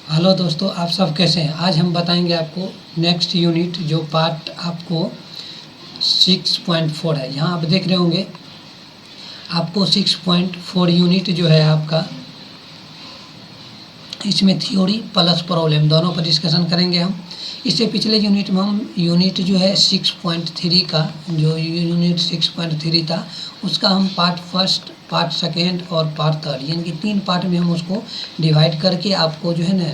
Hello दोस्तों, आप सब कैसे हैं। आज हम बताएंगे आपको नेक्स्ट यूनिट जो पार्ट आपको 6.4 है। यहाँ आप देख रहे होंगे आपको 6.4 यूनिट जो है आपका, इसमें थ्योरी प्लस प्रॉब्लम दोनों पर डिस्कशन करेंगे हम। इससे पिछले यूनिट में हम यूनिट जो है 6.3 का, जो यूनिट 6.3 था उसका हम पार्ट फर्स्ट, पार्ट सेकेंड और पार्ट थर्ड यानी कि 3 पार्ट में हम उसको डिवाइड करके आपको जो है ना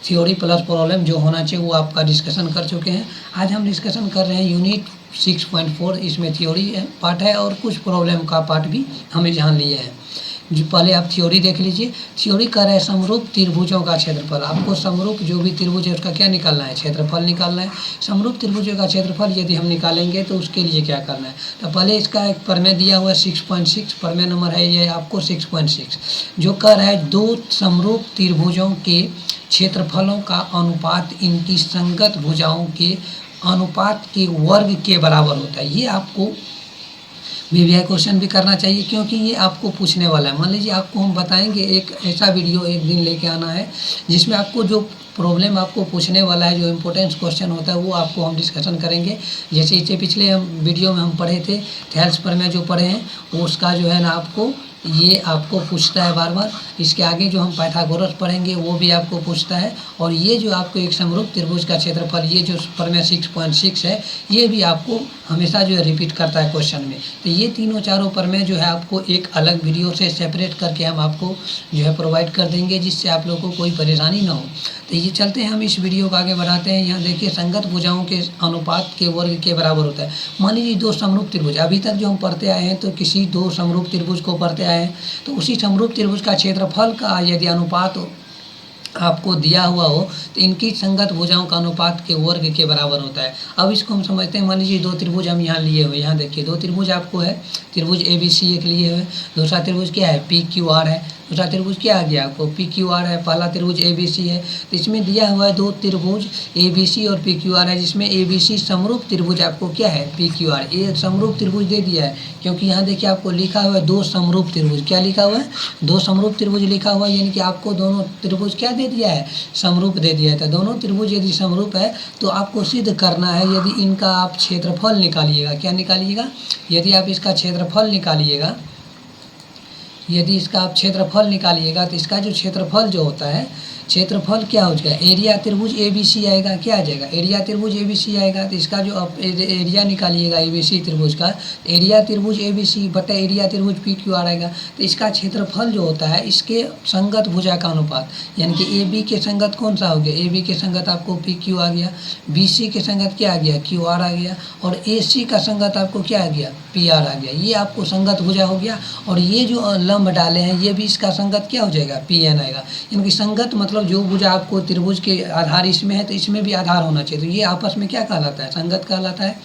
थ्योरी प्लस प्रॉब्लम जो होना चाहिए वो आपका डिस्कशन कर चुके हैं। आज हम डिस्कशन कर रहे हैं यूनिट 6.4। इसमें थ्योरी पार्ट है और कुछ प्रॉब्लम का पार्ट भी हमें जहाँ लिए हैं। जो पहले आप थ्योरी देख लीजिए। थ्योरी कर रहे हैं समरूप त्रिभुजों का क्षेत्रफल। आपको समरूप जो भी त्रिभुज है उसका क्या निकालना है, क्षेत्रफल निकालना है। समरूप त्रिभुजों का क्षेत्रफल यदि हम निकालेंगे तो उसके लिए क्या करना है, तो पहले इसका एक प्रमेय दिया हुआ है 6.6, प्रमेय नंबर है ये आपको 6.6, जो कह रहा है दो समरूप त्रिभुजों के क्षेत्रफलों का अनुपात इनकी संगत भुजाओं के अनुपात के वर्ग के बराबर होता है। ये आपको वीवीआई क्वेश्चन भी करना चाहिए क्योंकि ये आपको पूछने वाला है। मान लीजिए आपको हम बताएंगे, एक ऐसा वीडियो एक दिन लेके आना है जिसमें आपको जो प्रॉब्लम आपको पूछने वाला है, जो इम्पोर्टेंट क्वेश्चन होता है वो आपको हम डिस्कशन करेंगे। जैसे इससे पिछले हम वीडियो में हम पढ़े थे थेल्स प्रमेय जो पढ़े हैं वो उसका जो है ना आपको ये आपको पूछता है बार बार। इसके आगे जो हम पाइथागोरस पढ़ेंगे वो भी आपको पूछता है। और ये जो आपको एक समरूप त्रिभुज का क्षेत्रफल, ये जो प्रमेय 6.6 है, ये भी आपको हमेशा जो है रिपीट करता है क्वेश्चन में। तो ये तीनों चारों प्रमेय जो है आपको एक अलग वीडियो से सेपरेट करके हम आपको जो है प्रोवाइड कर देंगे, जिससे आप लोगों को कोई परेशानी ना हो। तो ये चलते हैं हम इस वीडियो को आगे बढ़ाते हैं। यहाँ देखिए संगत भुजाओं के अनुपात के वर्ग के बराबर होता है। मान लीजिए दो समरूप त्रिभुज, अभी तक जो हम पढ़ते आए हैं तो किसी दो समरूप त्रिभुज को पढ़ते आए हैं, तो उसी समरूप त्रिभुज का क्षेत्रफल का यदि अनुपात आपको दिया हुआ हो तो इनकी संगत भुजाओं का अनुपात के वर्ग के बराबर होता है। अब इसको हम समझते हैं। मान लीजिए दो त्रिभुज हम यहाँ लिए हुए, यहाँ देखिए दो त्रिभुज आपको है, त्रिभुज ABC एक लिए हुए, दूसरा त्रिभुज क्या है PQR है, दूसरा त्रिभुज क्या आ गया आपको PQR है, पहला त्रिभुज ABC है। तो इसमें दिया हुआ है दो त्रिभुज ABC और PQR है, जिसमें ABC समरूप त्रिभुज आपको क्या है PQR, ये समरूप त्रिभुज दे दिया है। क्योंकि यहाँ देखिए आपको लिखा हुआ है दो समरूप त्रिभुज, क्या लिखा हुआ है, दो समरूप त्रिभुज लिखा हुआ है, यानी कि आपको दोनों त्रिभुज क्या दे दिया है, समरूप दे दिया है। तो दोनों त्रिभुज यदि समरूप है तो आपको सिद्ध करना है, यदि इनका आप क्षेत्रफल निकालिएगा। क्या निकालिएगा, यदि आप इसका क्षेत्रफल निकालिएगा, यदि इसका आप क्षेत्रफल निकालिएगा तो इसका जो क्षेत्रफल जो होता है, क्षेत्रफल क्या हो जाएगा, एरिया त्रिभुज ABC आएगा, क्या आ जाएगा, एरिया त्रिभुज ABC आएगा। तो इसका जो आप एरिया निकालिएगा ABC त्रिभुज का, एरिया त्रिभुज ABC बटा एरिया त्रिभुज PQR आएगा। तो इसका क्षेत्रफल जो होता है इसके संगत भुजा का अनुपात, यानी कि AB के संगत कौन सा हो गया, AB के संगत आपको PQ आ गया, BC के संगत क्या आ गया QR आ गया, और AC का संगत आपको क्या आ गया PR आ गया। ये आपको संगत भुजा हो गया। और ये जो लंब डाले हैं ये भी इसका संगत क्या हो जाएगा PN आएगा। यानी कि संगत मतलब जो भुजा आपको त्रिभुज के आधार इसमें है तो इसमें भी आधार होना चाहिए। तो ये आपस में क्या कहलाता है, संगत कहलाता है।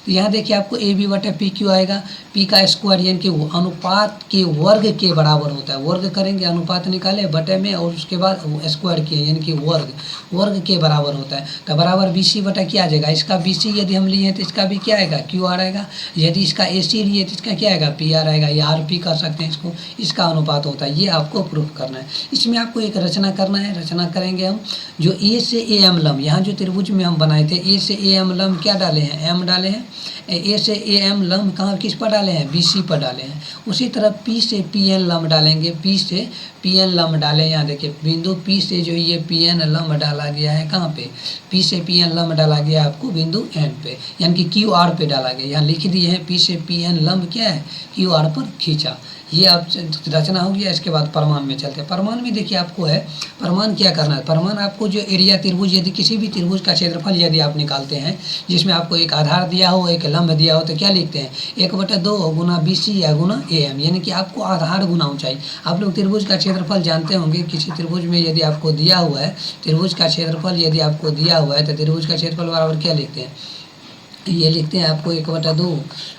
तो यहाँ देखिए आपको AB बटे PQ आएगा, P का स्क्वायर यानी कि वो अनुपात के वर्ग के बराबर होता है। वर्ग करेंगे, अनुपात निकाले बटे में और उसके बाद स्क्वायर किए यानी कि वर्ग के बराबर होता है। तो बराबर BC बटा क्या आ जाएगा, इसका BC यदि हम लिए हैं तो इसका भी क्या आएगा QR आएगा। यदि इसका AC लिए तो इसका क्या आएगा PR आएगा, या RP कर सकते हैं इसको, इसका अनुपात होता है। ये आपको प्रूफ करना है। इसमें आपको एक रचना करना है, रचना करेंगे हम। जो A से AM लंब, यहाँ जो त्रिभुज में हम बनाए थे A से AM लंब क्या डाले हैं, M डाले हैं। A से AM लंब कहाँ किस पर डाले हैं, BC पर डाले हैं। उसी तरह P से PN लंब डालेंगे, P से PN लंब डालें। यहाँ देखिए बिंदु P से जो ये PN लंब डाला गया है, कहाँ पे, P से PN लंब डाला गया है आपको बिंदु N पे, यानी कि QR पे डाला गया। यहाँ लिख दिए हैं P से PN लंब क्या है QR पर खींचा। ये आप रचना हो गया। इसके बाद प्रमाण में चलते हैं। प्रमाण में देखिए आपको है, प्रमाण क्या करना है, प्रमाण आपको जो एरिया त्रिभुज, यदि किसी भी त्रिभुज का क्षेत्रफल यदि आप निकालते हैं जिसमें आपको एक आधार दिया हो एक लंब दिया हो, तो क्या लिखते हैं 1/2 गुना BC या गुना AM, यानी कि आपको आधार गुना ऊंचाई। आप लोग त्रिभुज का क्षेत्रफल जानते होंगे, किसी त्रिभुज में यदि आपको दिया हुआ है, त्रिभुज का क्षेत्रफल यदि आपको दिया हुआ है तो त्रिभुज का क्षेत्रफल बराबर क्या लिखते हैं, ये लिखते हैं आपको 1/2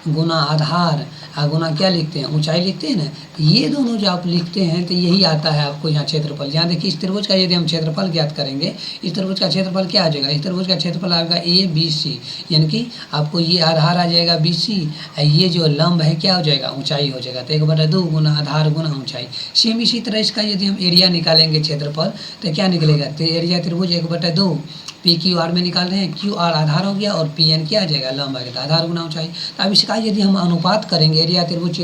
गुना आधार गुना क्या लिखते हैं, ऊंचाई लिखते हैं ना। ये दोनों जो आप लिखते हैं तो यही आता है आपको यहाँ क्षेत्रफल। यहाँ देखिए इस त्रिभुज का यदि हम क्षेत्रफल ज्ञात करेंगे, इस त्रिभुज का क्षेत्रफल क्या आ जाएगा, इस त्रिभुज का क्षेत्रफल आएगा ABC, यानी कि आपको ये आधार आ जाएगा BC, ये जो लंब है क्या हो जाएगा, ऊंचाई हो जाएगा। तो 1/2 गुना आधार गुना ऊंचाई। सेम इसी तरह इसका यदि हम एरिया निकालेंगे क्षेत्रफल तो क्या निकलेगा, तो एरिया त्रिभुज 1/2 PQR में निकाल रहे हैं, QR आधार हो गया और PN क्या आ जाएगा, लंब आ गया, आधार गुना ऊंचाई। तो अब इसका यदि हम अनुपात करेंगे एरिया त्रिभुज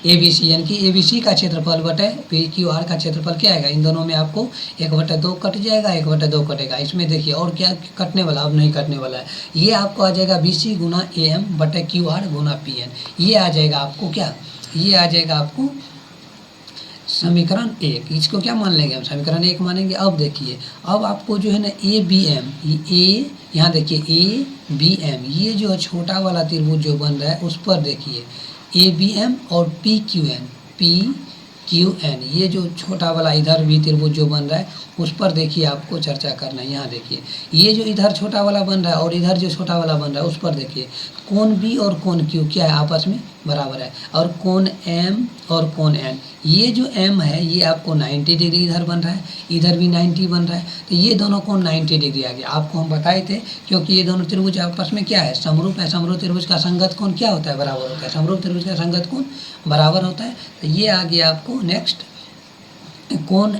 ABC, यानी कि ABC का क्षेत्रफल बटे PQR का क्षेत्रफल क्या आएगा, इन दोनों में आपको 1/2 कट जाएगा, 1/2 कटेगा। इसमें देखिए और क्या कटने वाला, अब नहीं कटने वाला है। ये आपको आ जाएगा BC गुना AM बटे QR गुना PN। ये आ जाएगा आपको क्या, ये आ जाएगा आपको समीकरण 1। इसको क्या मान लेंगे हम, समीकरण 1 मानेंगे। अब देखिए अब आपको जो है ना ABM, यहाँ देखिए ABM, ये जो है छोटा वाला त्रिभुज जो बन रहा है उस पर देखिए ABM और PQN, ये जो छोटा वाला इधर भी त्रिभुज जो बन रहा है उस पर देखिए आपको चर्चा करना है। यहाँ देखिए ये जो इधर छोटा वाला बन रहा है और इधर जो छोटा वाला बन रहा है उस पर देखिए कोण B और कोण Q क्या है, आपस में बराबर है, और कोण M और कोण N, ये जो M है ये आपको 90 डिग्री इधर बन रहा है, इधर भी 90 बन रहा है, तो ये दोनों कोण 90 डिग्री आ गया। आपको हम बताए थे क्योंकि ये दोनों त्रिभुज आपस में क्या है, समरूप है। समरूप त्रिभुज का संगत कोण क्या होता है, बराबर होता है। समरूप त्रिभुज का संगत कोण बराबर होता है। तो ये आ गया आपको नेक्स्ट कोण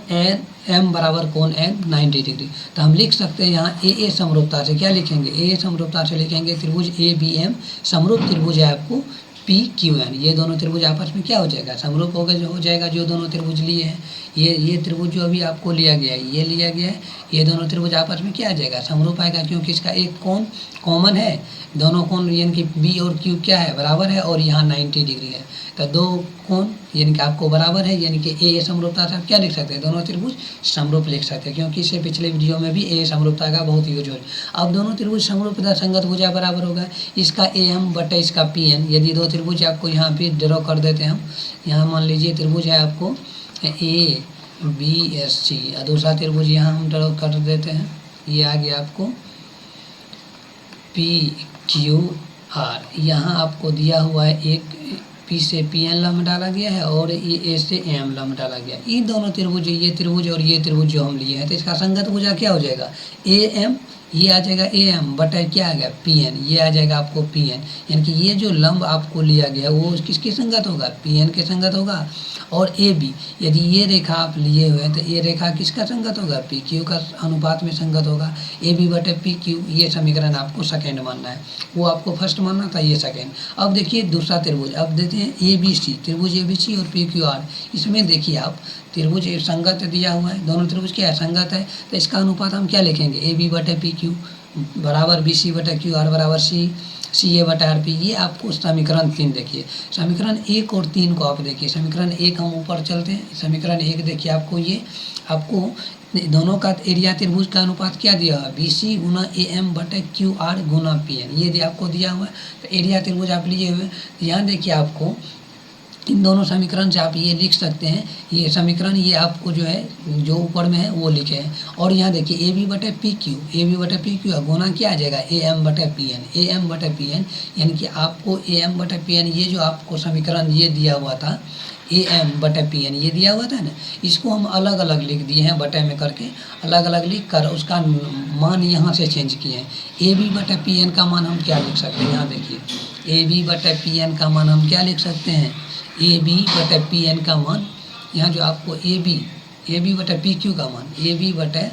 M बराबर कोण N 90 डिग्री। तो हम लिख सकते हैं यहाँ AA समरूपता से क्या लिखेंगे, AA समरूपता से लिखेंगे त्रिभुज ABM समरूप त्रिभुज है आपको PQN। ये दोनों त्रिभुज आपस में क्या हो जाएगा, समरूप हो जाएगा। जो दोनों त्रिभुज लिए हैं, ये त्रिभुज जो अभी आपको लिया गया है, ये लिया गया है, ये दोनों त्रिभुज आपस में क्या आ जाएगा, समरूप आएगा, क्योंकि इसका एक कोण कॉमन है। दोनों कोण यानी कि B और Q क्या है, बराबर है, और यहाँ 90 डिग्री है। तो दो कोण यानी कि आपको बराबर है, यानी कि AA समरूपता से आप क्या लिख सकते हैं, दोनों त्रिभुज समरूप लिख सकते हैं, क्योंकि इससे पिछले वीडियो में भी AA समरूपता का बहुत यूज हो। अब दोनों त्रिभुज समरूप तथा संगत भुजा बराबर होगा, इसका AM बटे इसका PN। यदि दो त्रिभुज आपको यहाँ पे ड्रॉ कर देते हैं हम, यहाँ मान लीजिए त्रिभुज है आपको ABSC, दूसरा त्रिभुज यहाँ हम ड्रॉ कर देते हैं, ये आ गया आपको PQR। यहाँ आपको दिया हुआ है एक P से PN लंब डाला गया है और ये A से AM लंब डाला गया। इन दोनों त्रिभुज, ये त्रिभुज और ये त्रिभुज जो हम लिए हैं, तो इसका संगत भुजा क्या हो जाएगा, AM, ये आ जाएगा AM बटा क्या आ गया PN, ये आ जाएगा आपको PN। यानी कि ये जो लंब आपको लिया गया वो किसके संगत होगा, PN के संगत होगा। और AB, यदि ये रेखा आप लिए हुए हैं तो ये रेखा किसका संगत होगा, PQ का अनुपात में संगत होगा। AB बटे PQ, ये समीकरण आपको सेकेंड मानना है, वो आपको फर्स्ट मानना था, ये सेकेंड। अब देखिए दूसरा त्रिभुज, अब देते हैं ABC, त्रिभुज ABC और PQR। इसमें देखिए आप त्रिभुज संगत दिया हुआ है, दोनों त्रिभुज क्या है, संगत है, तो इसका अनुपात हम क्या लिखेंगे, AB बटे PQ बराबर BC बटे QR बराबर CA बटा RP। ये आपको समीकरण 3 देखिए। समीकरण 1 और 3 को आप देखिए। समीकरण 1 हम ऊपर चलते हैं, समीकरण 1 देखिए आपको ये आपको दोनों का एरिया त्रिभुज का अनुपात क्या दिया हुआ है, BC गुना AM बटे QR गुना PN, ये आपको दिया हुआ है। तो एरिया त्रिभुज आप लिए हुए, यहाँ देखिए आपको इन दोनों समीकरण से आप ये लिख सकते हैं, ये समीकरण ये आपको जो है जो ऊपर में है वो लिखे हैं। और यहाँ देखिए AB बटे PQ गुना क्या आ जाएगा, AM बटे PN, यानी कि आपको AM बटे PN, ये जो आपको समीकरण ये दिया हुआ था AM बटे PN, ये दिया हुआ था ना, इसको हम अलग अलग लिख दिए हैं, बटे में करके अलग अलग लिख कर उसका मान यहाँ से चेंज किए हैं। AB बटे PN का मान हम क्या लिख सकते हैं, यहाँ देखिए AB बटे PN का मान हम क्या लिख सकते हैं, AB बटे PN का मान, यहाँ जो आपको AB बटे PQ का मान, AB बटे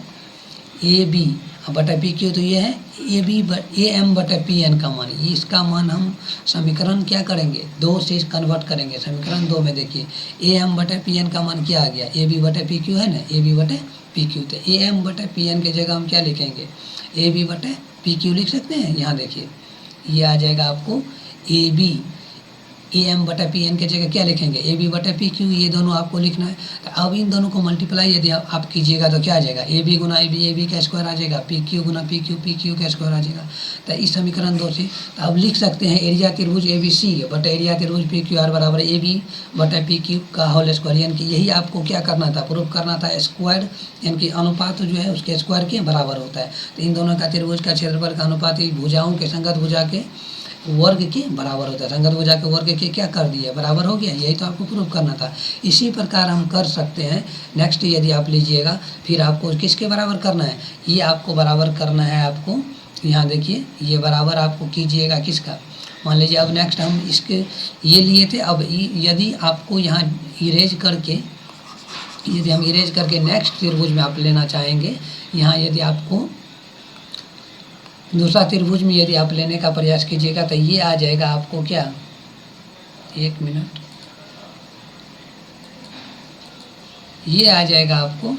PQ, तो ये है AM बटे PN का मान, इसका मान हम समीकरण क्या करेंगे, 2 से कन्वर्ट करेंगे। समीकरण 2 में देखिए AM बटे PN का मान क्या आ गया, AB बटे PQ है ना, AB बटे PQ। तो AM बटे PN के जगह हम क्या लिखेंगे, AB बटे PQ लिख सकते हैं। यहाँ देखिए ये आ जाएगा आपको AB ए एम बटा पी एन के जगह क्या लिखेंगे, ए बी बटा पी क्यू, ये दोनों आपको लिखना है। तो अब इन दोनों को मल्टीप्लाई यदि आप कीजिएगा तो क्या आ जाएगा, ए बी गुना ए बी का स्क्वायर आ जाएगा, पी क्यू गुना पी क्यू का स्क्वायर आ जाएगा। तो इस समीकरण 2 से तो अब लिख सकते हैं एरिया त्रिभुज ए बी सी बटा एरिया त्रिभुज पी क्यू आर बराबर ए बी बटा पी क्यू का होल स्क्वायर, यानी कि यही आपको क्या करना था, प्रूफ करना था। स्क्वायर यानी कि अनुपात जो है उसके स्क्वायर के बराबर होता है। तो इन दोनों का त्रिभुज का क्षेत्रफल का अनुपात भुजाओं के संगत भुजा के वर्ग के बराबर होता है। संगत भुजा के वर्ग के क्या कर दिया, बराबर हो गया। यही तो आपको प्रूफ करना था। इसी प्रकार हम कर सकते हैं। नेक्स्ट यदि आप लीजिएगा, फिर आपको किसके बराबर करना है, ये आपको बराबर करना है। आपको यहाँ देखिए, ये बराबर आपको कीजिएगा किसका, मान लीजिए अब नेक्स्ट हम इसके ये लिए थे। अब यदि आपको यहाँ इरेज करके, यदि हम इरेज करके नेक्स्ट त्रिभुज में आप लेना चाहेंगे, यहाँ यदि आपको दूसरा त्रिभुज में यदि आप लेने का प्रयास कीजिएगा तो ये आ जाएगा आपको क्या, एक मिनट, ये आ जाएगा आपको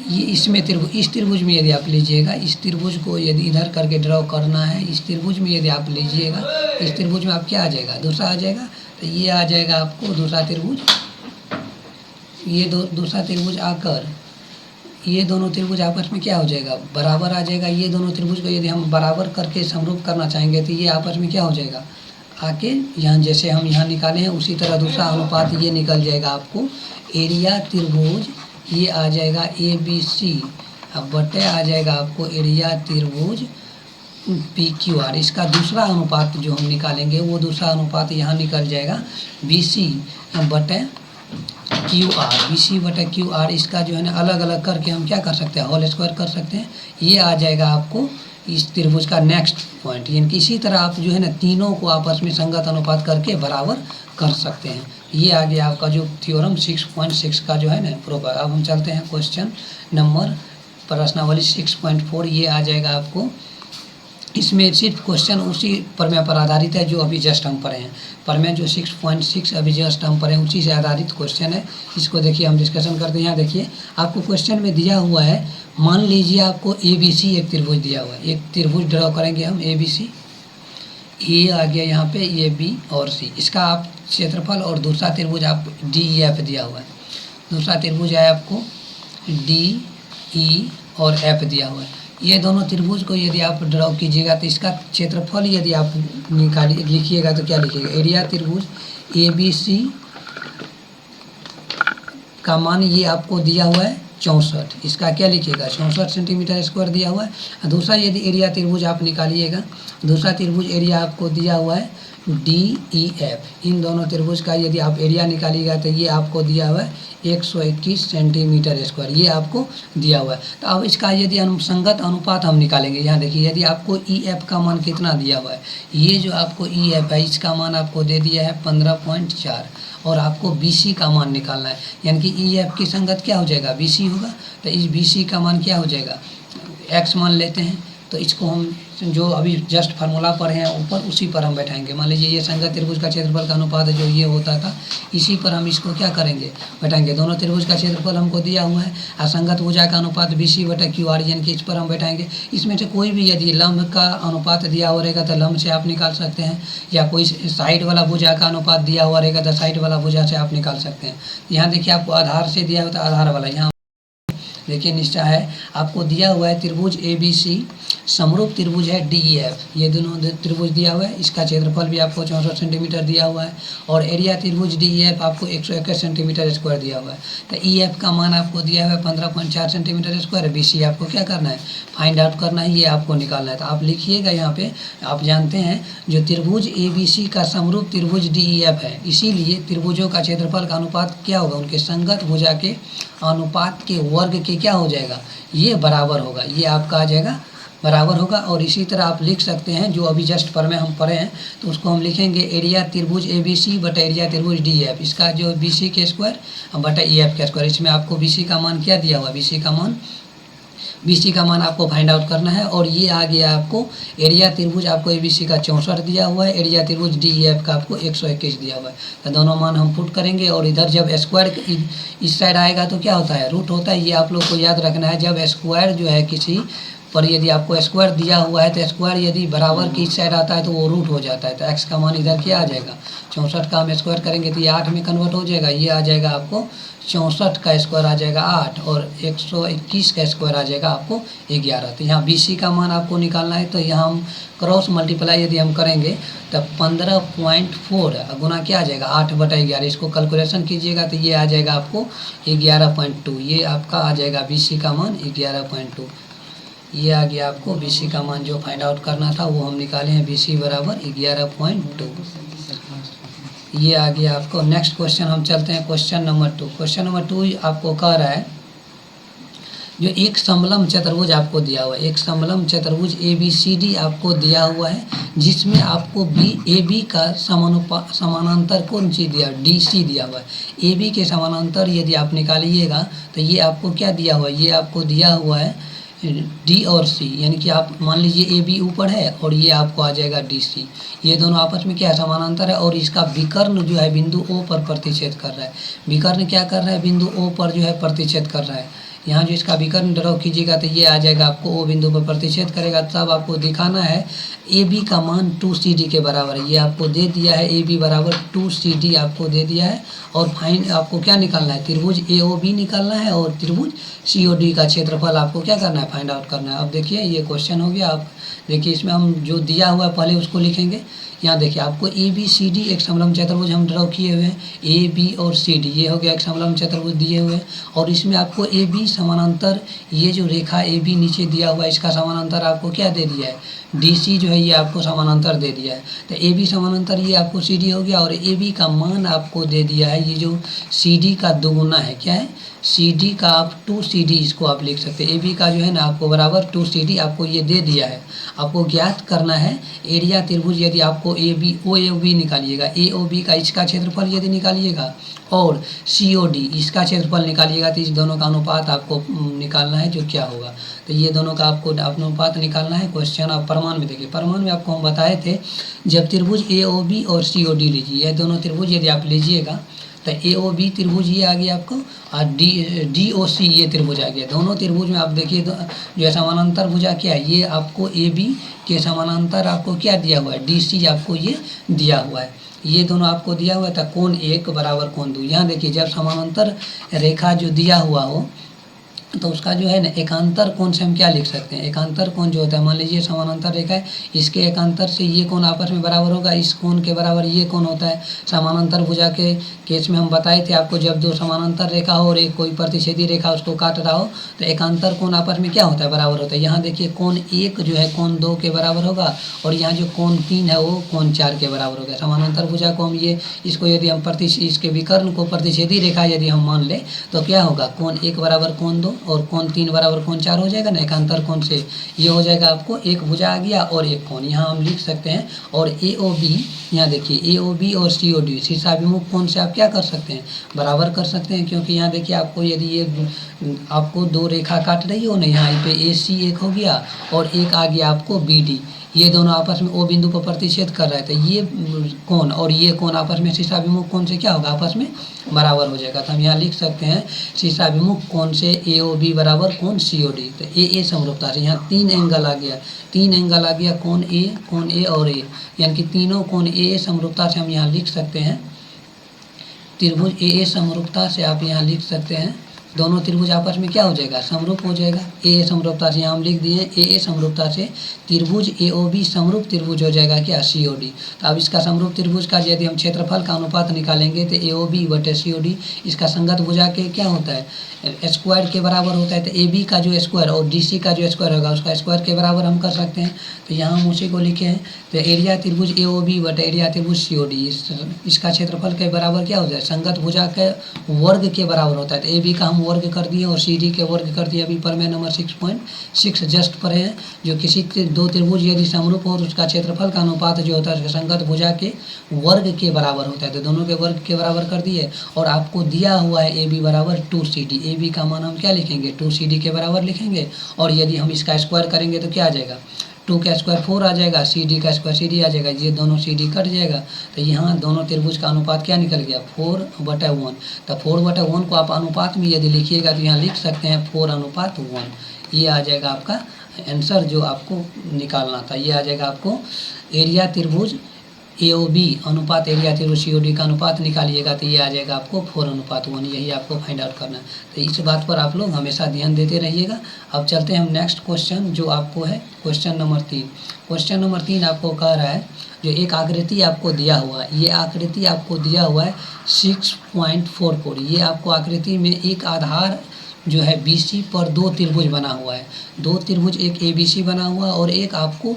ये इसमें त्रिभुज, इस त्रिभुज में यदि आप लीजिएगा, इस त्रिभुज को यदि इधर करके ड्रॉ करना है, इस त्रिभुज में यदि आप लीजिएगा, इस त्रिभुज में आप क्या आ जाएगा, दूसरा आ जाएगा। तो ये आ जाएगा आपको दूसरा त्रिभुज। ये दूसरा त्रिभुज आकर ये दोनों त्रिभुज आपस में क्या हो जाएगा, बराबर आ जाएगा। ये दोनों त्रिभुज को यदि हम बराबर करके समरूप करना चाहेंगे तो ये आपस में क्या हो जाएगा, आके यहाँ जैसे हम यहाँ निकाले हैं उसी तरह दूसरा अनुपात ये निकल जाएगा आपको। एरिया त्रिभुज ये आ जाएगा ए बी सी, अब बटे आ जाएगा आपको एरिया त्रिभुज पी क्यू आर। इसका दूसरा अनुपात जो हम निकालेंगे वो दूसरा अनुपात यहाँ निकल जाएगा बी सी बटे क्यू आर, बी सी बटे क्यू आर। इसका जो है ना अलग अलग करके हम क्या कर सकते हैं, होल स्क्वायर कर सकते हैं। ये आ जाएगा आपको इस त्रिभुज का नेक्स्ट पॉइंट। यानी कि इसी तरह आप जो है ना तीनों को आपस में संगत अनुपात करके बराबर कर सकते हैं। ये आ गया आपका जो थ्योरम 6.6 का जो है ना प्रूफ। अब हम चलते हैं क्वेश्चन नंबर प्रश्नावली 6.4। ये आ जाएगा आपको, इसमें सिर्फ क्वेश्चन उसी प्रमेय पर आधारित है जो अभी जस्ट हम पढ़े हैं। प्रमेय जो 6.6 अभी जस्ट हम पढ़े उसी से आधारित क्वेश्चन है। इसको देखिए हम डिस्कशन करते हैं। यहाँ देखिए आपको क्वेश्चन में दिया हुआ है, मान लीजिए आपको ए बी सी एक त्रिभुज दिया हुआ है। एक त्रिभुज ड्रॉ करेंगे हम ए बी सी, ए आ गया यहाँ पे, ए बी और सी, इसका आप क्षेत्रफल, और दूसरा त्रिभुज आप डी ई एफ दिया हुआ है। दूसरा त्रिभुज है आपको डी ई और एफ दिया हुआ है। ये दोनों त्रिभुज को यदि आप ड्रॉ कीजिएगा तो इसका क्षेत्रफल यदि आप निकालिए लिखिएगा तो क्या लिखिएगा, एरिया त्रिभुज ए बी सी का मान ये आपको दिया हुआ है 64, इसका क्या लिखिएगा 64 सेंटीमीटर स्क्वायर दिया हुआ है। दूसरा यदि एरिया त्रिभुज आप निकालिएगा, दूसरा त्रिभुज एरिया आपको दिया हुआ है डी ई एफ। इन दोनों त्रिभुज का यदि आप एरिया निकालिएगा तो ये आपको दिया हुआ है 121 सेंटीमीटर स्क्वायर, ये आपको दिया हुआ है। तो अब इसका यदि अनुसंगत अनुपात हम निकालेंगे, यहाँ देखिए यदि आपको ई एफ का मान कितना दिया हुआ है, ये जो आपको ई एफ है इसका मान आपको दे दिया है 15.4, और आपको बी सी का मान निकालना है। यानी कि ई एफ की संगत क्या हो जाएगा, बी सी होगा। तो इस बी सी का मान क्या हो जाएगा, एक्स मान लेते हैं। तो इसको हम जो अभी जस्ट फार्मूला पढ़े हैं ऊपर, उसी पर हम बैठाएंगे। मान लीजिए ये संगत त्रिभुज का क्षेत्रफल का अनुपात जो ये होता था, इसी पर हम इसको क्या करेंगे, बैठाएंगे। दोनों त्रिभुज का क्षेत्रफल हमको दिया हुआ है, असंगत भुजा का अनुपात बी सी बटा क्यू आर, यानी कि इस पर हम बैठाएंगे। इसमें से कोई भी यदि लंब का अनुपात दिया हुआ रहेगा तो लंब से आप निकाल सकते हैं, या कोई साइड वाला भुजा का अनुपात दिया हुआ रहेगा तो साइड वाला भुजा से आप निकाल सकते हैं। यहाँ देखिए आपको आधार से दिया हुआ था, आधार वाला यहाँ देखिए निश्चय है आपको दिया हुआ है त्रिभुज ए बी सी, समरूप त्रिभुज है डी ई एफ। ये दोनों त्रिभुज दिया हुआ है, इसका क्षेत्रफल भी आपको 64 सेंटीमीटर दिया हुआ है, और एरिया त्रिभुज डी ई एफ आपको 121 सेंटीमीटर स्क्वायर दिया हुआ है। तो ई एफ का मान आपको दिया हुआ है 15.4 सेंटीमीटर स्क्वायर। बी सी आपको क्या करना है, फाइंड आउट करना है, ये आपको निकालना है। तो आप लिखिएगा यहाँ पे, आप जानते हैं जो त्रिभुज ए बी सी का समरूप त्रिभुज डी ई एफ है, इसीलिए त्रिभुजों का क्षेत्रफल का अनुपात क्या होगा, उनके संगत भुजा के अनुपात के वर्ग के क्या हो जाएगा, ये बराबर होगा। ये आपका आ जाएगा बराबर होगा। और इसी तरह आप लिख सकते हैं जो अभी जस्ट पर में हम पढ़े हैं, तो उसको हम लिखेंगे एरिया त्रिभुज ए बी सी बटा एरिया त्रिभुज डी एफ। इसका जो बी सी के स्क्वायर बटा ई एफ के स्क्वायर। इसमें आपको बी सी का मान क्या दिया हुआ है, बी सी का मान आपको फाइंड आउट करना है। और ये आ गया आपको एरिया त्रिभुज आपको ए बी सी का 64 दिया हुआ है, एरिया त्रिभुज डी ई एफ का आपको 121 दिया हुआ है। तो दोनों मान हम पुट करेंगे, और इधर जब स्क्वायर इस साइड आएगा तो क्या होता है, रूट होता है। ये आप लोग को याद रखना है। जब स्क्वायर जो है किसी पर यदि आपको स्क्वायर दिया हुआ है तो स्क्वायर यदि बराबर की साइड आता है तो वो रूट हो जाता है। तो x का मान इधर क्या आ जाएगा, 64 का हम स्क्वायर करेंगे तो ये 8 में कन्वर्ट हो जाएगा। ये आ जाएगा आपको 64 का स्क्वायर आ जाएगा 8 और 121 का स्क्वायर आ जाएगा आपको 11। तो यहाँ BC का मान आपको निकालना है। तो यहाँ हम क्रॉस मल्टीप्लाई यदि हम करेंगे तो 15.4 गुना क्या आ जाएगा 8/11। इसको कैलकुलेशन कीजिएगा तो ये आ जाएगा आपको 11.2। ये आपका आ जाएगा BC का मान 11.2। ये आ गया आपको BC का मान जो फाइंड आउट करना था वो हम निकाले हैं, BC बराबर 11.2। ये आ गया आपको। नेक्स्ट क्वेश्चन हम चलते हैं क्वेश्चन नंबर 2। क्वेश्चन नंबर 2 आपको कह रहा है जो एक समलंब चतुर्भुज आपको दिया हुआ है, एक समलंब चतुर्भुज ABCD आपको दिया हुआ है जिसमें आपको AB का समानांतर कौन सी दिया, DC दिया हुआ है। AB के समानांतर यदि आप निकालिएगा तो ये आपको क्या दिया हुआ है, ये आपको दिया हुआ है D और C, यानी कि आप मान लीजिए AB ऊपर है और ये आपको आ जाएगा DC। ये दोनों आपस में क्या है, समानांतर है और इसका विकर्ण जो है बिंदु O पर प्रतिच्छेद कर रहा है। विकर्ण क्या कर रहा है, बिंदु O पर जो है प्रतिच्छेद कर रहा है। यहाँ जो इसका विकर्ण ड्रॉ कीजिएगा तो ये आ जाएगा आपको O बिंदु पर प्रतिच्छेद करेगा। तब आपको दिखाना है AB का मान 2CD के बराबर है। ये आपको दे दिया है AB बराबर 2CD आपको दे दिया है। और फाइन आपको क्या निकालना है, त्रिभुज AOB निकालना है और त्रिभुज COD का क्षेत्रफल आपको क्या करना है, फाइंड आउट करना है। अब देखिए ये क्वेश्चन हो गया। आप देखिए इसमें हम जो दिया हुआ है पहले उसको लिखेंगे। यहाँ देखिए आपको ABCD एक समलंब चतुर्भुज हम ड्रॉ किए हुए हैं, AB और CD ये हो गया एक समलंब चतुर्भुज दिए हुए हैं। और इसमें आपको AB समानांतर, ये जो रेखा AB नीचे दिया हुआ है इसका समानांतर आपको क्या दे दिया है, DC जो है ये आपको समानांतर दे दिया है। तो AB समानांतर ये आपको CD हो गया और AB का मान आपको दे दिया है, ये जो CD का दोगुना है, क्या है CD का, आप 2CD इसको आप लिख सकते हैं। AB का जो है ना आपको बराबर 2CD आपको ये दे दिया है। आपको ज्ञात करना है एरिया त्रिभुज, यदि आपको OAB निकालिएगा, AOB का इसका क्षेत्रफल यदि निकालिएगा और COD इसका क्षेत्रफल निकालिएगा तो इस दोनों का अनुपात आपको निकालना है जो क्या होगा। तो ये दोनों का आपको अनुपात निकालना है। क्वेश्चन आप प्रमाण में देखिए, प्रमाण में आपको हम बताए थे जब त्रिभुज AOB और COD लीजिए, यह दोनों त्रिभुज यदि आप लीजिएगा तो AOB त्रिभुज ये आ गया आपको और DOC ये त्रिभुज आ गया। दोनों त्रिभुज में आप देखिए जो है समानांतर भुजा क्या है, ये आपको AB के समानांतर आपको क्या दिया हुआ है, DC आपको ये दिया हुआ है। ये दोनों आपको दिया हुआ था कोण 1 बराबर कोण 2। यहाँ देखिए जब समानांतर रेखा जो दिया हुआ हो तो उसका जो है ना एकांतर कोण से हम क्या लिख सकते हैं, एकांतर कोण जो होता है, मान लीजिए समानांतर रेखा है, इसके एकांतर से ये कोण आपस में बराबर होगा, इस कोण के बराबर ये कोण होता है। समानांतर भुजा के केस में हम बताए थे आपको, जब दो समानांतर रेखा हो और एक कोई प्रतिच्छेदी रेखा उसको काट रहा हो तो एकांतर कोण आपस में क्या होता है, बराबर होता है। यहाँ देखिए कोण 1 जो है कोण 2 के बराबर होगा और यहाँ जो कोण 3 है वो कोण 4 के बराबर होगा। समानांतर भुजा को हम ये इसको यदि हम इसके विकर्ण को प्रतिच्छेदी रेखा यदि हम मान ले तो क्या होगा, कोण 1 बराबर कोण 2 और कोण 3 बराबर कोण 4 हो जाएगा ना। एकांतर कोण से ये हो जाएगा आपको एक भुजा आ गया और एक कोण, यहाँ हम लिख सकते हैं। और AOB, यहाँ देखिए AOB और COD शीर्षाभिमुख कोण से आप क्या कर सकते हैं, बराबर कर सकते हैं। क्योंकि यहाँ देखिए आपको यदि ये आपको दो रेखा काट रही हो ना, यहाँ पे AC एक हो गया और एक आ गया आपको BD, ये दोनों आपस में O बिंदु पर प्रतिच्छेद कर रहे थे। ये कोण और ये कोण आपस में शीर्षाभिमुख कोण से क्या होगा, आपस में बराबर हो जाएगा। तो हम यहाँ लिख सकते हैं शीर्षाभिमुख कोण से AOB बराबर कोण COD। तो AA समरूपता से यहाँ 3 एंगल आ गया, 3 एंगल आ गया, कोण A और A, यानी कि तीनों कोण AA समरूपता से हम यहाँ लिख सकते हैं। त्रिभुज AA समरूपता से आप यहाँ लिख सकते हैं, दोनों त्रिभुज आपस में क्या हो जाएगा, समरूप हो जाएगा। AA समरूपता से यहाँ हम लिख दिए AA समरूपता से त्रिभुज AOB समरूप त्रिभुज हो जाएगा क्या, COD। तो अब इसका समरूप त्रिभुज का यदि हम क्षेत्रफल का अनुपात निकालेंगे तो AOB बटे COD इसका संगत भुजा के क्या होता है, स्क्वायर के बराबर होता है। तो AB का जो स्क्वायर और DC का जो स्क्वायर होगा उसका स्क्वायर के बराबर हम कर सकते हैं। तो यहाँ हम उसी को लिखे हैं। तो एरिया त्रिभुज AOB बटे एरिया त्रिभुज COD इसका क्षेत्रफल के बराबर क्या होता है, संगत भुजा के वर्ग के बराबर होता है। तो AB का हम वर्ग कर दिए और CD के वर्ग कर दिए। अभी प्रमेय नंबर 6.6 जस्ट पर है, जो किसी दो त्रिभुज यदि समरूप हो तो उसका क्षेत्रफल का अनुपात जो होता है संगत भुजा के वर्ग के बराबर होता है। तो दोनों के वर्ग के बराबर कर दिए और आपको दिया हुआ है AB बराबर 2CD। AB का मान हम क्या लिखेंगे, 2CD के बराबर लिखेंगे। और यदि हम इसका स्क्वायर करेंगे तो क्या आ जाएगा, 2 का स्क्वायर 4 आ जाएगा, CD का स्क्वायर CD आ जाएगा, ये दोनों CD कट जाएगा। तो यहाँ दोनों त्रिभुज का अनुपात क्या निकल गया, 4/1। तो 4/1 को आप अनुपात में यदि लिखिएगा तो यहाँ लिख सकते हैं 4:1, ये आ जाएगा आपका आंसर जो आपको निकालना था ये आ जाएगा आपको एरिया त्रिभुज AOB अनुपात एरिया त्रिभुज COD का अनुपात निकालिएगा तो ये आ जाएगा आपको 4:1, यही आपको फाइंड आउट करना है। तो इस बात पर आप लोग हमेशा ध्यान देते रहिएगा। अब चलते हैं हम नेक्स्ट क्वेश्चन जो आपको है क्वेश्चन नंबर 3। क्वेश्चन नंबर 3 आपको कह रहा है जो एक आकृति आपको दिया हुआ है, ये आकृति आपको दिया हुआ है 6.44। ये आपको आकृति में एक आधार जो है BC पर दो त्रिभुज बना हुआ है, दो त्रिभुज एक ABC बना हुआ है और एक आपको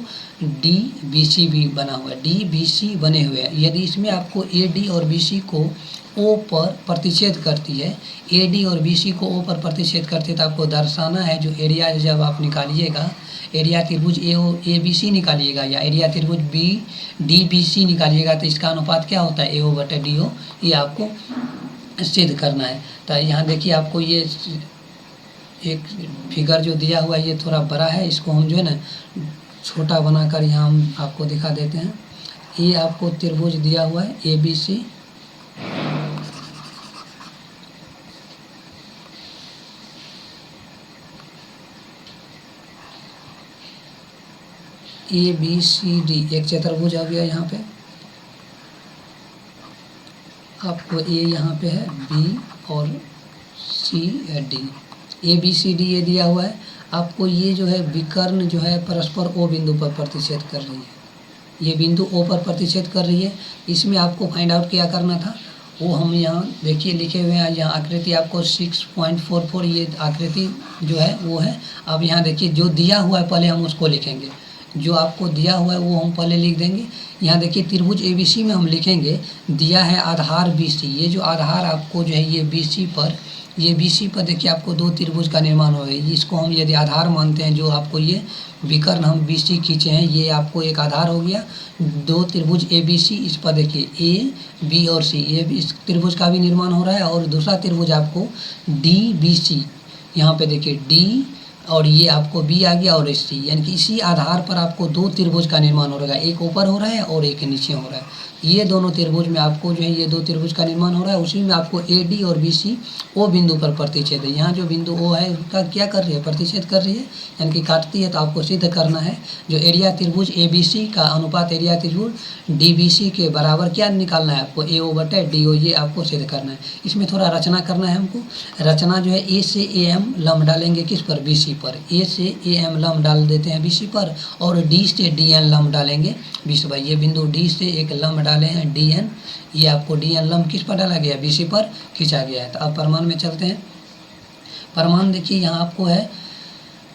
DBC भी बना हुआ है, DBC बने हुए हैं। यदि इसमें आपको AD और BC को O पर प्रतिच्छेद करती है, AD और BC को O पर प्रतिच्छेद करती है तो आपको दर्शाना है जो एरिया जब आप निकालिएगा एरिया त्रिभुज ABC निकालिएगा या एरिया त्रिभुज DBC निकालिएगा तो इसका अनुपात क्या होता है AO/DO, ये आपको सिद्ध करना है। तो यहाँ देखिए आपको ये एक फिगर जो दिया हुआ है ये थोड़ा बड़ा है, इसको हम जो है ना छोटा बनाकर यहाँ हम आपको दिखा देते हैं। ये आपको त्रिभुज दिया हुआ है ABC, ABCD एक चतुर्भुज आ गया। यहाँ पे आपको A यहाँ पे है, B और C है, D। ABCD ये दिया हुआ है आपको। ये जो है विकर्ण जो है परस्पर O बिंदु पर प्रतिच्छेद कर रही है, ये बिंदु O पर प्रतिच्छेद कर रही है। इसमें आपको फाइंड आउट क्या करना था वो हम यहाँ देखिए लिखे हुए हैं। यहाँ आकृति आपको 6.44 ये आकृति जो है वो है। अब यहाँ देखिए जो दिया हुआ है पहले हम उसको लिखेंगे, जो आपको दिया हुआ है वो हम पहले लिख देंगे। यहाँ देखिए त्रिभुज ABC में हम लिखेंगे दिया है आधार BC। ये जो आधार आपको जो है ये BC पर देखिए आपको दो त्रिभुज का निर्माण हो गया। इसको हम यदि आधार मानते हैं, जो आपको ये विकर्ण हम BC खींचे हैं ये आपको एक आधार हो गया। दो त्रिभुज ABC, इस पर देखिए A, B और C, ये इस त्रिभुज का भी निर्माण हो रहा है। और दूसरा त्रिभुज आपको DBC, यहाँ पे देखिए D और ये आपको B आ गया और C, यानी कि इसी आधार पर आपको दो त्रिभुज का निर्माण हो रहा है, एक ऊपर हो रहा है और एक नीचे हो रहा है। ये दोनों त्रिभुज में आपको जो है ये दो त्रिभुज का निर्माण हो रहा है। उसी में आपको AD और BC O बिंदु पर प्रतिच्छेद है। यहाँ जो बिंदु O है उसका क्या कर रही है, प्रतिच्छेद कर रही है, यानी कि काटती है। तो आपको सिद्ध करना है जो एरिया त्रिभुज ABC का अनुपात एरिया त्रिभुज DBC के बराबर क्या निकालना है आपको AO/DO, ये आपको सिद्ध करना है। इसमें थोड़ा रचना करना है हमको। रचना जो है A से AM लम्ब डालेंगे किस पर, BC पर। A से AM लम्ब डाल देते हैं BC पर और D से DN लम्ब डालेंगे BC पर। ये बिंदु D से एक लम्ब डाले हैं DN, ये आपको DN लम्ब किस पर डाला गया, BC पर खींचा गया है। तो अब प्रमाण में चलते हैं। प्रमाण देखिए यहाँ आपको है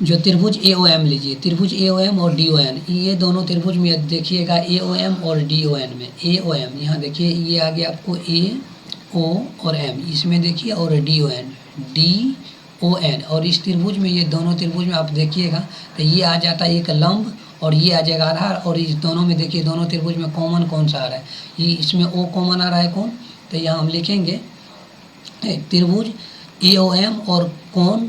जो त्रिभुज AOM लीजिए, त्रिभुज AOM और DON, ये दोनों त्रिभुज में देखिएगा AOM और DON में AOM यहाँ देखिए ये आ गया आपको AO और M, इसमें देखिए और DON और इस त्रिभुज में ये दोनों त्रिभुज में आप देखिएगा तो ये आ जाता है एक लंब और ये आ जाएगा आधार। और इस दोनों में देखिए दोनों त्रिभुज में कॉमन कौन सा आ रहा है, ये इसमें O कॉमन आ रहा है कौन, तो यहाँ हम लिखेंगे त्रिभुज AOM और कोण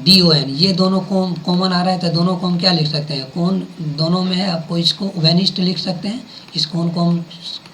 DON, ये दोनों कॉमन आ रहा है। तो दोनों को हम क्या लिख सकते हैं, कोण दोनों में है, आपको इसको उभयनिष्ठ लिख सकते हैं। इस कोण को हम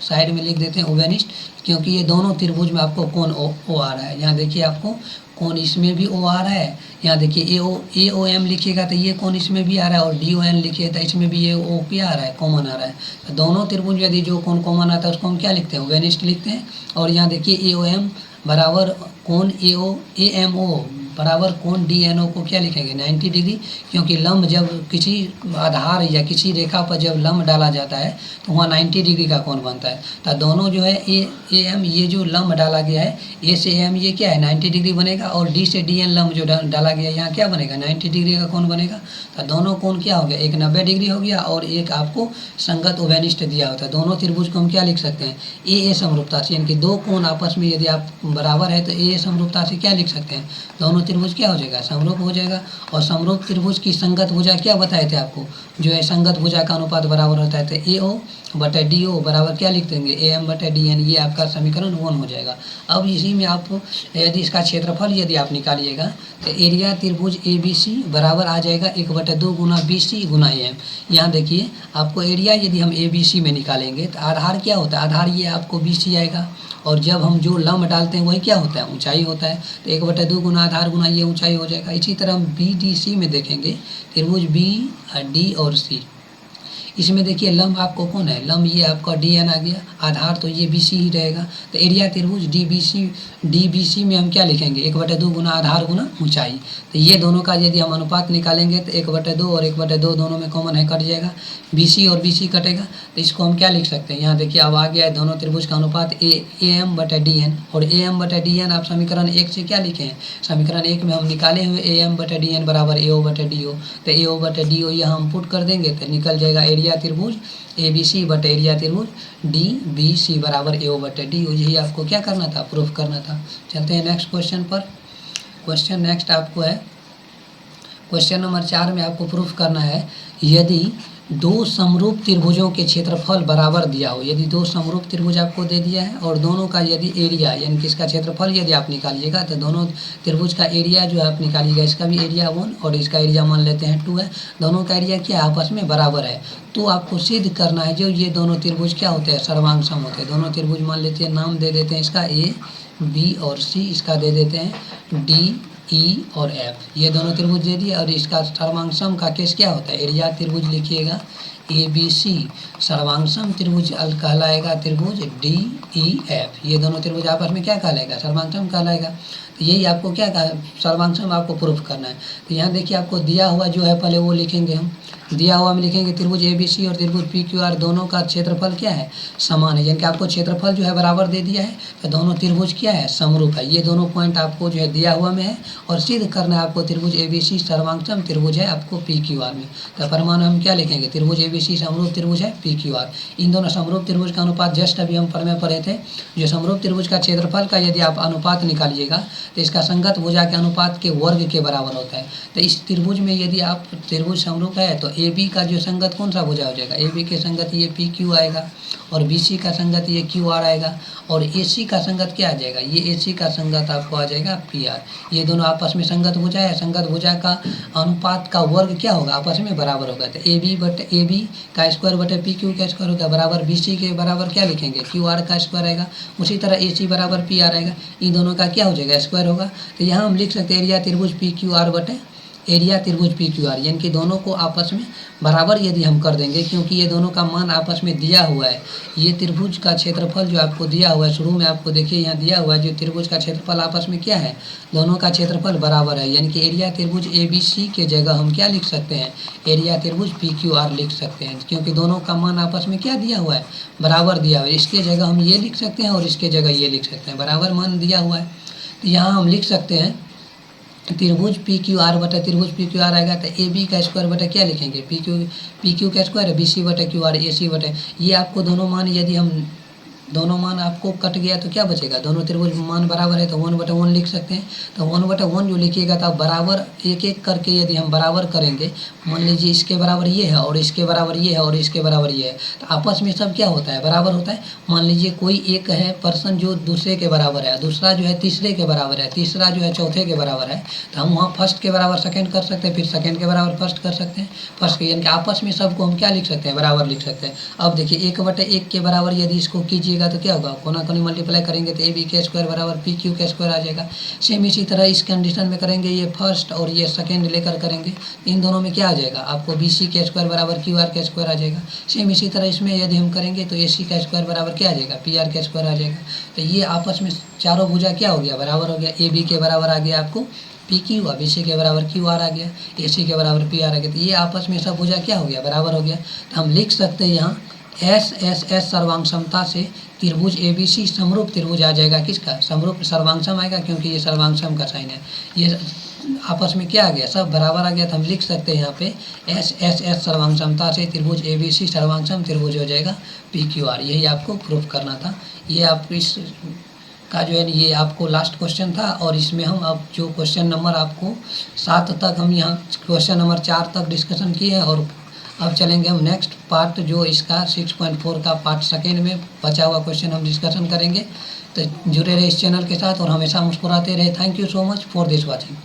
साइड में लिख देते हैं उभयनिष्ठ, क्योंकि ये दोनों त्रिभुज में आपको कोण O आ रहा है। यहाँ देखिए आपको कोण इसमें भी O आ रहा है, यहाँ देखिए AOM लिखिएगा तो ये कोण इसमें भी आ रहा है और DON लिखिए तो इसमें भी ये O क्या आ रहा है, कॉमन आ रहा है। तो दोनों त्रिभुज यदि जो कोण कॉमन आता है उसको हम क्या लिखते हैं, उभयनिष्ठ लिखते हैं। और यहाँ देखिए AOM बराबर कोण AMO बराबर कोण DNO को क्या लिखेंगे 90 डिग्री, क्योंकि लंब जब किसी आधार या किसी रेखा पर जब लंब डाला जाता है तो वहाँ 90 डिग्री का कोण बनता है। तो दोनों जो है AM ये जो लंब डाला गया है A से AM ये क्या है 90 डिग्री बनेगा और D से DN लंब जो डाला गया है यहाँ क्या बनेगा 90 डिग्री का कोण बनेगा। तो दोनों कोण क्या हो गया, एक 90 डिग्री हो गया और एक आपको संगत उभयनिष्ठ दिया होता है। दोनों त्रिभुज को हम क्या लिख सकते हैं AA समरूपता से, यानी कि दो कोण आपस में यदि आप बराबर है तो AA समरूपता से क्या लिख सकते हैं, दोनों त्रिभुज क्या हो जाएगा, समरूप हो जाएगा। और समरूप त्रिभुज की संगत भुजा क्या बताए थे आपको, जो है संगत भुजा का अनुपात बराबर होता है। तो AO/DO बराबर क्या लिख देंगे AM/DN, ये आपका समीकरण 1 हो जाएगा। अब इसी में आप यदि इसका क्षेत्रफल यदि आप निकालिएगा तो एरिया त्रिभुज ABC बराबर आ जाएगा 1/2 गुना BC गुना AM। यहाँ देखिए आपको एरिया यदि हम ABC में निकालेंगे तो आधार क्या होता है, आधार ये आपको BC आएगा और जब हम जो लंब डालते हैं वही क्या होता है, ऊंचाई होता है। तो 1/2 गुना आधार गुना ये ऊंचाई हो जाएगा। इसी तरह हम BDC में देखेंगे, त्रिभुज BD और C, इसमें देखिए लंब आपको कौन है, लंब ये आपका DN आ गया, आधार तो ये BC ही रहेगा। तो एरिया त्रिभुज DBC में हम क्या लिखेंगे, 1/2 गुना आधार गुना ऊंचाई। तो ये दोनों का यदि हम अनुपात निकालेंगे तो 1/2 और 1/2 दोनों में कॉमन है, कट जाएगा, BC और BC कटेगा। तो इसको हम क्या लिख सकते हैं, यहाँ देखिए अब आ गया है दोनों त्रिभुज का अनुपात AM/DN, और AM/DN आप समीकरण 1 से क्या लिखे हैं, समीकरण 1 में हम निकाले हुए AM/DN बराबर AO/DO। तो AO/DO यहाँ हम पुट कर देंगे तो निकल जाएगा एरिया त्रिभुज ABC बटे एरिया त्रिभुज DBC बराबर AO/DO। यही आपको क्या करना था, प्रूफ करना था। चलते हैं नेक्स्ट क्वेश्चन पर। क्वेश्चन नेक्स्ट आपको है क्वेश्चन नंबर 4 में आपको प्रूफ करना है, यदि दो समरूप त्रिभुजों के क्षेत्रफल बराबर दिया हो, यदि दो समरूप त्रिभुज आपको दे दिया है और दोनों का यदि एरिया यानी कि इसका क्षेत्रफल यदि आप निकालिएगा तो दोनों त्रिभुज का एरिया जो है आप निकालिएगा, इसका भी एरिया 1 और इसका एरिया मान लेते हैं 2 है, दोनों का एरिया क्या आपस में बराबर है। तो आपको सिद्ध करना है जो ये दोनों त्रिभुज क्या होते हैं, सर्वांग सम होते हैं। दोनों त्रिभुज मान लेते हैं, नाम दे देते हैं इसका AB और C, इसका दे देते हैं DE और F। ये दोनों त्रिभुज दे दिए और इसका सर्वांग सम का केस क्या होता है, एरिया त्रिभुज लिखिएगा ABC, सर्वांग सम त्रिभुज कहलाएगा त्रिभुज DEF। ये दोनों त्रिभुज आपस में क्या कहलाएगा, सर्वांग सम कहलाएगा। तो यही आपको क्या कहा, सर्वांग सम आपको प्रूफ करना है। तो यहाँ देखिए आपको दिया हुआ जो है पहले वो लिखेंगे, हम दिया हुआ में लिखेंगे त्रिभुज ABC और त्रिभुज PQR दोनों का क्षेत्रफल क्या है, समान है, यानी कि आपको क्षेत्रफल जो है बराबर दे दिया है। तो दोनों त्रिभुज क्या है, समरूप है। ये दोनों पॉइंट आपको जो है दिया हुआ में है और सिद्ध करना है आपको त्रिभुज ABC सर्वांग सम त्रिभुज है आपको PQR में। तो प्रमाण हम क्या लिखेंगे, त्रिभुज ABC समरूप त्रिभुज है PQR। इन दोनों समरूप त्रिभुज का अनुपात जस्ट अभी हम प्रमेय पढ़े थे, जो समरूप त्रिभुज का क्षेत्रफल का यदि आप अनुपात निकालिएगा तो इसका संगत भुजा के अनुपात के वर्ग के बराबर होता है। तो इस त्रिभुज में यदि आप त्रिभुज समरूप है तो AB का जो संगत कौन सा भुजा हो जाएगा, AB के संगत ये PQ आएगा और BC का संगत ये QR आएगा और AC का संगत क्या आ जाएगा, ये AC का संगत आपको आ जाएगा PR। ये दोनों आपस में संगत भुजा है, संगत भुजा का अनुपात का वर्ग क्या होगा, आपस में बराबर होगा। तो AB का स्क्वायर बटे PQ का स्क्वायर होगा बराबर BC के बराबर क्या लिखेंगे, QR का स्क्वायर आएगा। उसी तरह AC बराबर PR आएगा, इन दोनों का क्या हो जाएगा, स्क्वायर होगा। तो यहाँ हम लिख सकते हैं एरिया त्रिभुज PQR बटे एरिया त्रिभुज PQR, यानी कि दोनों को आपस में बराबर यदि हम कर देंगे, क्योंकि ये दोनों का मान आपस में दिया हुआ है। ये त्रिभुज का क्षेत्रफल जो आपको दिया हुआ है, शुरू में आपको देखिए यहाँ दिया हुआ है, जो त्रिभुज का क्षेत्रफल आपस में क्या है, दोनों का क्षेत्रफल बराबर है, यानी कि एरिया त्रिभुज ABC के जगह हम क्या लिख सकते हैं, एरिया त्रिभुज PQR लिख सकते हैं, क्योंकि दोनों का मान आपस में क्या दिया हुआ है, बराबर दिया हुआ है। इसके जगह हम ये लिख सकते हैं और इसके जगह ये लिख सकते हैं, बराबर मान दिया हुआ है। तो यहाँ हम लिख सकते हैं त्रिभुज PQR बटा त्रिभुज PQR आएगा तो AB का स्क्वायर बटा क्या लिखेंगे, PQ का स्क्वायर, BC बटा QR, AC बटा, ये आपको दोनों मान यदि हम दोनों मान आपको कट गया तो क्या बचेगा, दोनों त्रिभुज मान बराबर है तो 1/1 लिख सकते हैं। तो 1/1 जो लिखिएगा तो आप बराबर एक एक करके यदि हम बराबर करेंगे, मान लीजिए इसके बराबर ये है और इसके बराबर ये है और इसके बराबर ये है, तो आपस में सब क्या होता है, बराबर होता है। मान लीजिए कोई एक है पर्सन जो दूसरे के बराबर है, दूसरा जो है तीसरे के बराबर है, तीसरा जो है चौथे के बराबर है, तो हम वहाँ फर्स्ट के बराबर सेकेंड कर सकते हैं, फिर सेकेंड के बराबर फर्स्ट कर सकते हैं, फर्स्ट के, यानी कि आपस में सबको हम क्या लिख सकते हैं, बराबर लिख सकते हैं। अब देखिए 1/1 के बराबर यदि इसको कीजिएगा तो क्या होगा, कोना कोनी मल्टीप्लाई करेंगे तो AB के स्क्वायर बराबर PQ के स्क्वायर आ जाएगा। सेम इसी तरह इस कंडीशन में करेंगे, ये फर्स्ट और ये सेकेंड लेकर करेंगे, इन दोनों में क्या आ जाएगा, आपको BC के स्क्वायर बराबर QR के स्क्वायर आ जाएगा। सेम इसी तरह इसमें यदि हम करेंगे तो AC का स्क्वायर बराबर क्या आ जाएगा, PR के स्क्वायर आ जाएगा। तो ये आपस में चारों भुजा क्या हो गया, बराबर हो गया। AB के बराबर आ गया आपको PQ, BC के बराबर QR आ गया, AC के बराबर PR आ गया। तो ये आपस में सब भुजा क्या हो गया, बराबर हो गया। तो हम लिख सकते हैं यहाँ S सर्वांग समता से त्रिभुज ABC समरूप त्रिभुज आ जाएगा, किसका, समरूप सर्वांग सम आएगा, क्योंकि ये सर्वांग सम का साइन है। ये आपस में क्या आ गया, सब बराबर आ गया। तो हम लिख सकते हैं यहाँ पे S सर्वांग समता से त्रिभुज ABC सर्वांग सम त्रिभुज हो जाएगा PQR। यही आपको प्रूफ करना था। ये आप इस का जो है ये आपको लास्ट क्वेश्चन था, और इसमें हम अब जो क्वेश्चन नंबर आपको 7 तक हम यहाँ क्वेश्चन नंबर 4 तक डिस्कशन किए हैं, और अब चलेंगे हम नेक्स्ट पार्ट जो इसका 6.4 का पार्ट सेकेंड में बचा हुआ क्वेश्चन हम डिस्कशन करेंगे। तो जुड़े रहे इस चैनल के साथ और हमेशा मुस्कुराते रहे। Thank you so much for this watching.